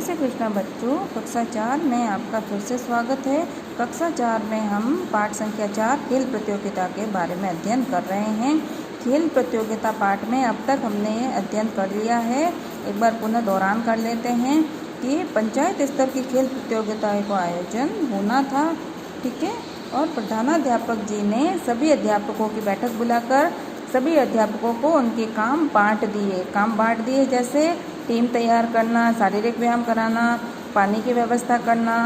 जय श्री कृष्ण बच्चों। कक्षा 4 में आपका फिर से स्वागत है। कक्षा 4 में हम पाठ संख्या 4 खेल प्रतियोगिता के बारे में अध्ययन कर रहे हैं। खेल प्रतियोगिता पाठ में अब तक हमने अध्ययन कर लिया है। एक बार पुनः दोहरान कर लेते हैं कि पंचायत स्तर की खेल प्रतियोगिताओं का आयोजन होना था, ठीक है। और प्रधानाध्यापक जी ने सभी अध्यापकों की बैठक बुलाकर सभी अध्यापकों को उनके काम बांट दिए, जैसे टीम तैयार करना, शारीरिक व्यायाम कराना, पानी की व्यवस्था करना,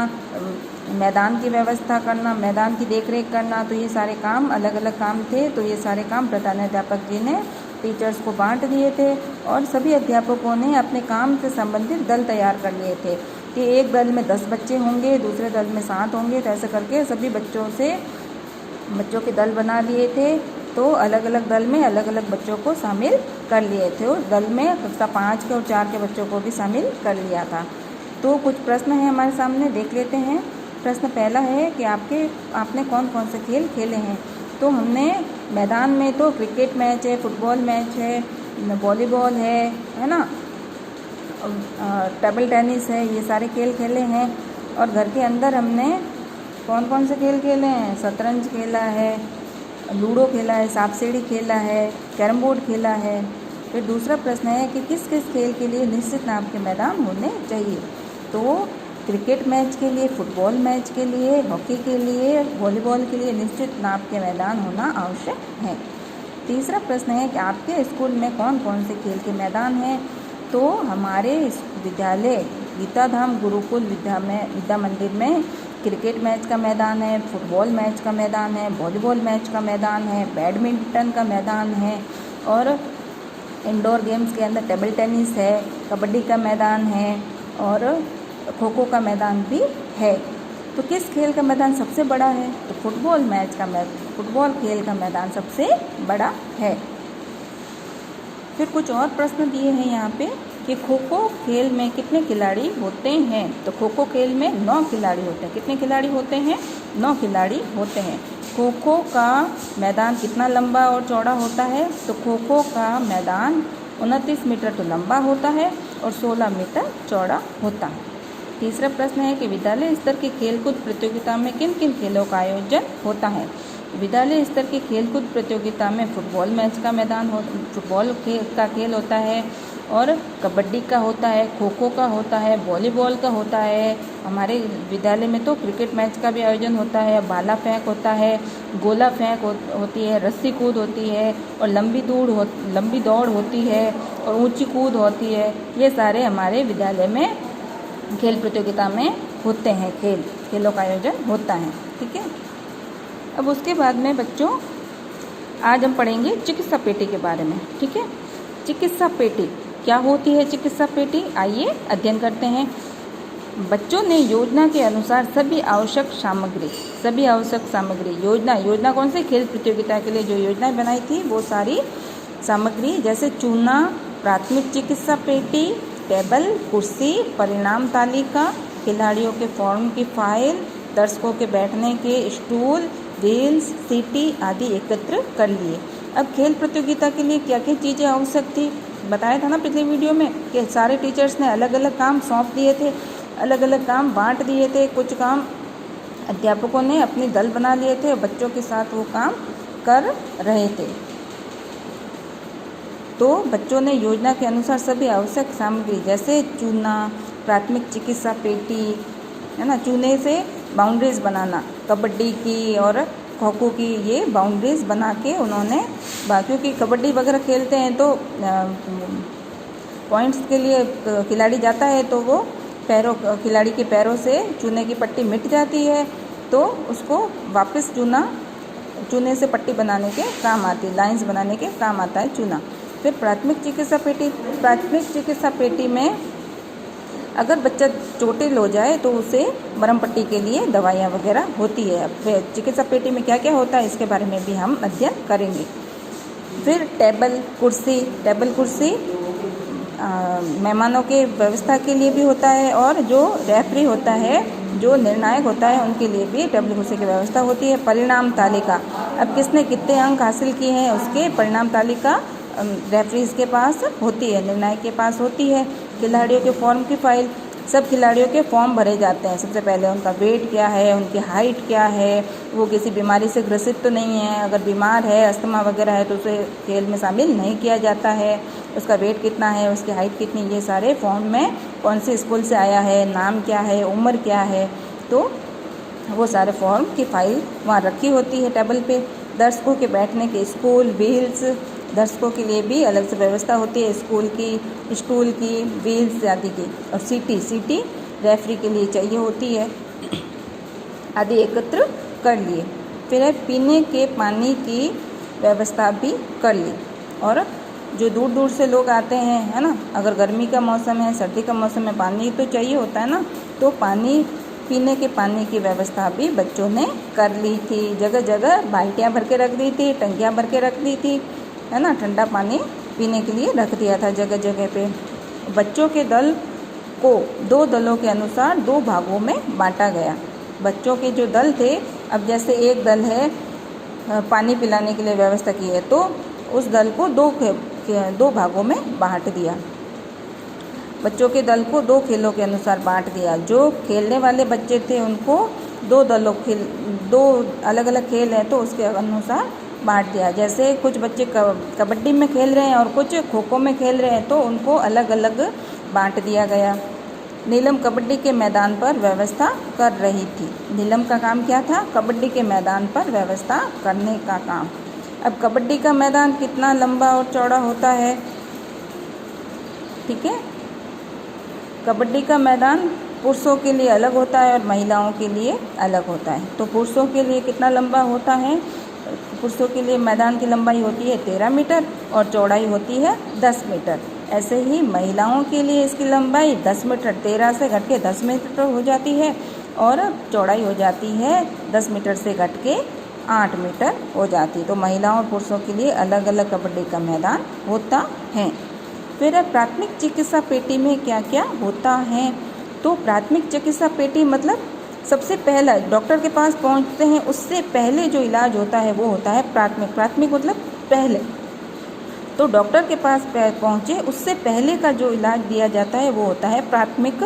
मैदान की व्यवस्था करना, मैदान की देखरेख करना। तो ये सारे काम अलग अलग काम थे। तो ये सारे काम प्रधानाध्यापक जी ने टीचर्स को बांट दिए थे और सभी अध्यापकों ने अपने काम से संबंधित दल तैयार कर लिए थे कि एक दल में 10 बच्चे होंगे, दूसरे दल में 7 होंगे। तो ऐसे करके सभी बच्चों के दल बना लिए थे। तो अलग अलग दल में अलग अलग बच्चों को शामिल कर लिए थे। उस दल में कक्षा 5 के और 4 के बच्चों को भी शामिल कर लिया था। तो कुछ प्रश्न हैं हमारे सामने, देख लेते हैं। प्रश्न पहला है कि आपने कौन कौन से खेल खेले हैं। तो हमने मैदान में तो क्रिकेट मैच है, फुटबॉल मैच है, वॉलीबॉल है ना, टेबल टेनिस है, ये सारे खेल खेले हैं। और घर के अंदर हमने कौन कौन से खेल खेले हैं। शतरंज खेला है, लूडो खेला है, सांप सीढ़ी खेला है, कैरम बोर्ड खेला है। फिर दूसरा प्रश्न है कि किस किस खेल के लिए निश्चित नाप के मैदान होने चाहिए। तो क्रिकेट मैच के लिए, फुटबॉल मैच के लिए, हॉकी के लिए, वॉलीबॉल के लिए निश्चित नाप के मैदान होना आवश्यक है। तीसरा प्रश्न है कि आपके स्कूल में कौन कौन से खेल के मैदान हैं। तो हमारे विद्यालय गीताधाम गुरुकुल विद्या मंदिर में क्रिकेट मैच का मैदान है, फुटबॉल मैच का मैदान है, वॉलीबॉल मैच का मैदान है, बैडमिंटन का मैदान है और इंडोर गेम्स के अंदर टेबल टेनिस है, कबड्डी का मैदान है और खो खो का मैदान भी है। तो किस खेल का मैदान सबसे बड़ा है। तो फुटबॉल खेल का मैदान सबसे बड़ा है। फिर कुछ और प्रश्न दिए हैं यहाँ पे कि खो खो खेल में कितने खिलाड़ी होते हैं। तो खो खो खेल में 9 खिलाड़ी होते हैं। कितने खिलाड़ी होते हैं। 9 खिलाड़ी होते हैं। खो खो का मैदान कितना लंबा और चौड़ा होता है। तो खो खो का मैदान 29 मीटर तो लंबा होता है और 16 मीटर चौड़ा होता है। तीसरा प्रश्न है कि विद्यालय स्तर की खेलकूद प्रतियोगिता में किन किन खेलों का आयोजन होता है। विद्यालय स्तर की खेलकूद प्रतियोगिता में फुटबॉल का खेल होता है और कबड्डी का होता है, खो खो का होता है, वॉलीबॉल का होता है। हमारे विद्यालय में तो क्रिकेट मैच का भी आयोजन होता है, भाला फेंक होता है, गोला फेंक होती है, रस्सी कूद होती है और लंबी दौड़ होती है और ऊंची कूद होती है। ये सारे हमारे विद्यालय में खेल प्रतियोगिता में होते हैं। खेलों का आयोजन होता है, ठीक है। अब उसके बाद में बच्चों आज हम पढ़ेंगे चिकित्सा पेटी के बारे में, ठीक है। चिकित्सा पेटी क्या होती है। चिकित्सा पेटी आइए अध्ययन करते हैं। बच्चों ने योजना के अनुसार सभी आवश्यक सामग्री योजना कौन से खेल प्रतियोगिता के लिए जो योजना बनाई थी वो सारी सामग्री, जैसे चूना, प्राथमिक चिकित्सा पेटी, टेबल, कुर्सी, परिणाम तालिका, खिलाड़ियों के फॉर्म की फाइल, दर्शकों के बैठने के स्टूल, व्हील्स, सीटी आदि एकत्र कर लिए। अब खेल प्रतियोगिता के लिए क्या क्या चीज़ें आवश्यक थी बताया था ना पिछले वीडियो में कि सारे टीचर्स ने अलग अलग काम सौंप दिए थे, अलग अलग काम बांट दिए थे। कुछ काम अध्यापकों ने अपने दल बना लिए थे और बच्चों के साथ वो काम कर रहे थे। तो बच्चों ने योजना के अनुसार सभी आवश्यक सामग्री, जैसे चूना, प्राथमिक चिकित्सा पेटी, है ना, चूने से बाउंड्रीज बनाना, कबड्डी की और खो खो की ये बाउंड्रीज बना के उन्होंने, क्योंकि कबड्डी वगैरह खेलते हैं तो पॉइंट्स के लिए खिलाड़ी जाता है तो वो खिलाड़ी के पैरों से चूने की पट्टी मिट जाती है, तो उसको वापस चूने से पट्टी बनाने के काम आती है, लाइंस बनाने के काम आता है चूना। फिर प्राथमिक चिकित्सा पेटी में अगर बच्चा चोटिल हो जाए तो उसे मरहम पट्टी के लिए दवाइयाँ वगैरह होती है। अब फिर चिकित्सा पेटी में क्या क्या होता है इसके बारे में भी हम अध्ययन करेंगे। फिर टेबल कुर्सी मेहमानों के व्यवस्था के लिए भी होता है और जो रेफरी होता है, जो निर्णायक होता है, उनके लिए भी टेबल कुर्सी की व्यवस्था होती है। परिणाम तालिका, अब किसने कितने अंक हासिल किए हैं उसके परिणाम तालिका रेफरीज के पास होती है, निर्णायक के पास होती है। खिलाड़ियों के फॉर्म की फाइल, सब खिलाड़ियों के फॉर्म भरे जाते हैं। सबसे पहले उनका वेट क्या है, उनकी हाइट क्या है, वो किसी बीमारी से ग्रसित तो नहीं है, अगर बीमार है, अस्थमा वगैरह है तो उसे खेल में शामिल नहीं किया जाता है, उसका वेट कितना है, उसकी हाइट कितनी, ये सारे फॉर्म में कौन से स्कूल से आया है, नाम क्या है, उम्र क्या है, तो वो सारे फॉर्म की फाइल वहाँ रखी होती है टेबल पे। दर्शकों के बैठने के स्टूल, व्हील्स, दर्शकों के लिए भी अलग से व्यवस्था होती है, स्टूल की, व्हील्स आदि की, और सीटी रेफरी के लिए चाहिए होती है, आदि एकत्र कर लिए। फिर पीने के पानी की व्यवस्था भी कर ली। और जो दूर दूर से लोग आते हैं, है ना, अगर गर्मी का मौसम है, सर्दी का मौसम है, पानी तो चाहिए होता है ना, तो पीने के पानी की व्यवस्था भी बच्चों ने कर ली थी। जगह जगह बाल्टियाँ भर के रख दी थी, टंकियाँ भर के रख दी थी, है ना, ठंडा पानी पीने के लिए रख दिया था जगह जगह पे। बच्चों के दल को 2 दलों के अनुसार 2 भागों में बांटा गया। बच्चों के जो दल थे, अब जैसे एक दल है पानी पिलाने के लिए व्यवस्था की है, तो उस दल को 2 भागों में बांट दिया। बच्चों के दल को 2 खेलों के अनुसार बांट दिया। जो खेलने वाले बच्चे थे उनको 2 अलग अलग खेल हैं तो उसके अनुसार बांट दिया। जैसे कुछ बच्चे कबड्डी में खेल रहे हैं और कुछ खो खो में खेल रहे हैं, तो उनको अलग अलग बांट दिया गया। नीलम कबड्डी के मैदान पर व्यवस्था कर रही थी। नीलम का काम क्या था? कबड्डी के मैदान पर व्यवस्था करने का काम। अब कबड्डी का मैदान कितना लंबा और चौड़ा होता है? ठीक है, कबड्डी का मैदान पुरुषों के लिए अलग होता है और महिलाओं के लिए अलग होता है। तो पुरुषों के लिए कितना लंबा होता है? पुरुषों के लिए मैदान की लंबाई होती है 13 मीटर और चौड़ाई होती है 10 मीटर। ऐसे ही महिलाओं के लिए इसकी लंबाई 10 मीटर, 13 से घट के 10 मीटर हो जाती है और चौड़ाई हो जाती है 10 मीटर से घट के 8 मीटर हो जाती है। तो महिलाओं और पुरुषों के लिए अलग अलग कबड्डी का मैदान होता है। फिर प्राथमिक चिकित्सा पेटी में क्या क्या होता है? तो प्राथमिक चिकित्सा पेटी मतलब सबसे पहला डॉक्टर के पास पहुंचते हैं उससे पहले जो इलाज होता है वो होता है प्राथमिक मतलब पहले। तो डॉक्टर के पास पहुंचे उससे पहले का जो इलाज दिया जाता है वो होता है प्राथमिक।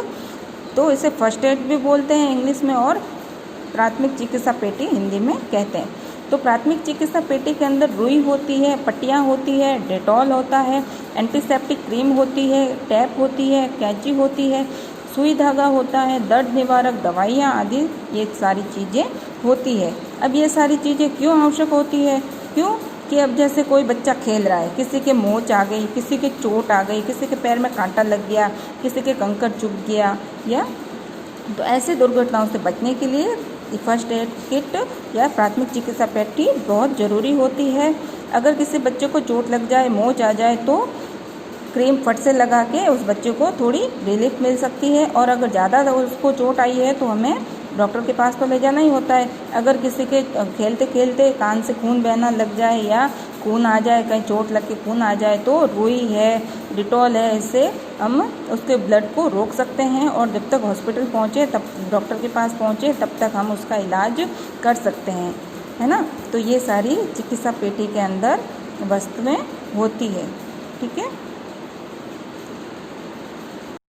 तो इसे फर्स्ट एड भी बोलते हैं इंग्लिश में और प्राथमिक चिकित्सा पेटी हिंदी में कहते हैं। तो प्राथमिक चिकित्सा पेटी के अंदर रुई होती है, पट्टियाँ होती है, डेटॉल होता है, एंटीसेप्टिक क्रीम होती है, टैप होती है, कैंची होती है, सुई धागा होता है, दर्द निवारक दवाइयाँ आदि ये सारी चीज़ें होती है। अब ये सारी चीज़ें क्यों आवश्यक होती है? क्यों कि अब जैसे कोई बच्चा खेल रहा है, किसी के मोच आ गई, किसी के चोट आ गई, किसी के पैर में कांटा लग गया, किसी के कंकड़ चुभ गया, या तो ऐसे दुर्घटनाओं से बचने के लिए फर्स्ट एड किट या प्राथमिक चिकित्सा पेटी बहुत ज़रूरी होती है। अगर किसी बच्चे को चोट लग जाए, मोच आ जाए तो क्रीम फट से लगा के उस बच्चे को थोड़ी रिलीफ मिल सकती है। और अगर ज़्यादा उसको चोट आई है तो हमें डॉक्टर के पास तो ले जाना ही होता है। अगर किसी के खेलते खेलते कान से खून बहना लग जाए या खून आ जाए, कहीं चोट लग के खून आ जाए, तो रुई है, डिटॉल है, इससे हम उसके ब्लड को रोक सकते हैं और जब तक हॉस्पिटल पहुँचे, तब डॉक्टर के पास पहुँचे, तब तक हम उसका इलाज कर सकते हैं, है ना। तो ये सारी चिकित्सा पेटी के अंदर वस्तुएं होती है। ठीक है।